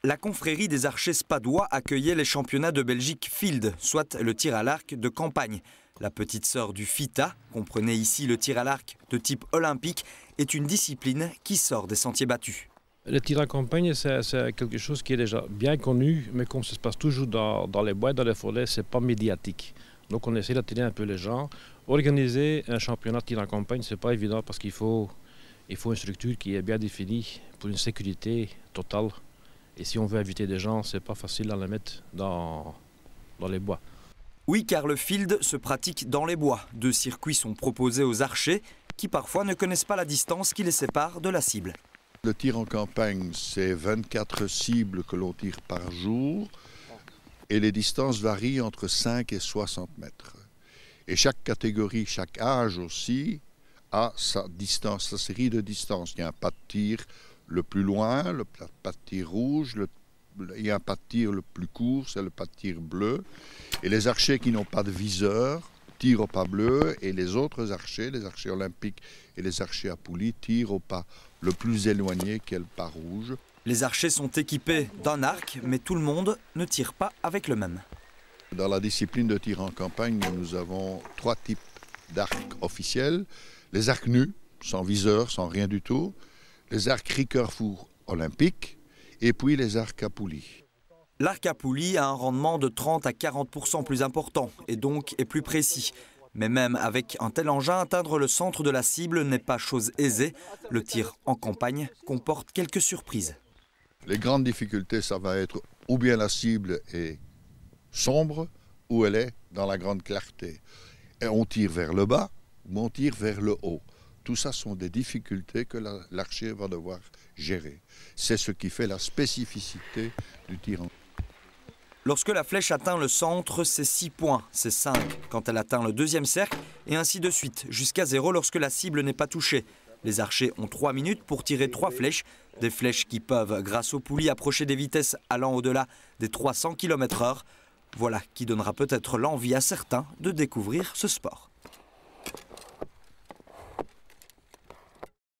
La confrérie des archers spadois accueillait les championnats de Belgique Field, soit le tir à l'arc de campagne. La petite sœur du FITA, comprenez ici le tir à l'arc de type olympique, est une discipline qui sort des sentiers battus. Le tir à campagne, c'est quelque chose qui est déjà bien connu, mais comme ça se passe toujours dans les bois et dans les forêts, ce n'est pas médiatique. Donc on essaie d'attirer un peu les gens. Organiser un championnat de tir à campagne, ce n'est pas évident parce qu'il faut une structure qui est bien définie pour une sécurité totale. Et si on veut inviter des gens, ce n'est pas facile à les mettre dans les bois. Oui, car le field se pratique dans les bois. 2 circuits sont proposés aux archers qui parfois ne connaissent pas la distance qui les sépare de la cible. Le tir en campagne, c'est 24 cibles que l'on tire par jour et les distances varient entre 5 et 60 mètres. Et chaque catégorie, chaque âge aussi, a sa distance, sa série de distances. Il y a un pas de tir le plus loin, le pas de tir rouge, il y a un pas de tir le plus court, c'est le pas de tir bleu. Et les archers qui n'ont pas de viseur tirent au pas bleu et les autres archers, les archers olympiques et les archers à poulie, tirent au pas le plus éloigné qui est le pas rouge. Les archers sont équipés d'un arc, mais tout le monde ne tire pas avec le même. Dans la discipline de tir en campagne, nous avons 3 types d'arcs officiels. Les arcs nus, sans viseur, sans rien du tout. Les arcs Ricoeur-Four olympiques et puis les arcs à poulie. L'arc à poulie a un rendement de 30 à 40% plus important et donc est plus précis. Mais même avec un tel engin, atteindre le centre de la cible n'est pas chose aisée. Le tir en campagne comporte quelques surprises. Les grandes difficultés, ça va être ou bien la cible est sombre ou elle est dans la grande clarté. Et on tire vers le bas ou on tire vers le haut. Tout ça sont des difficultés que l'archer va devoir gérer. C'est ce qui fait la spécificité du tir en campagne. Lorsque la flèche atteint le centre, c'est 6 points, c'est 5 quand elle atteint le 2e cercle et ainsi de suite, jusqu'à 0 lorsque la cible n'est pas touchée. Les archers ont 3 minutes pour tirer 3 flèches, des flèches qui peuvent, grâce aux poulies, approcher des vitesses allant au-delà des 300 km/h. Voilà qui donnera peut-être l'envie à certains de découvrir ce sport.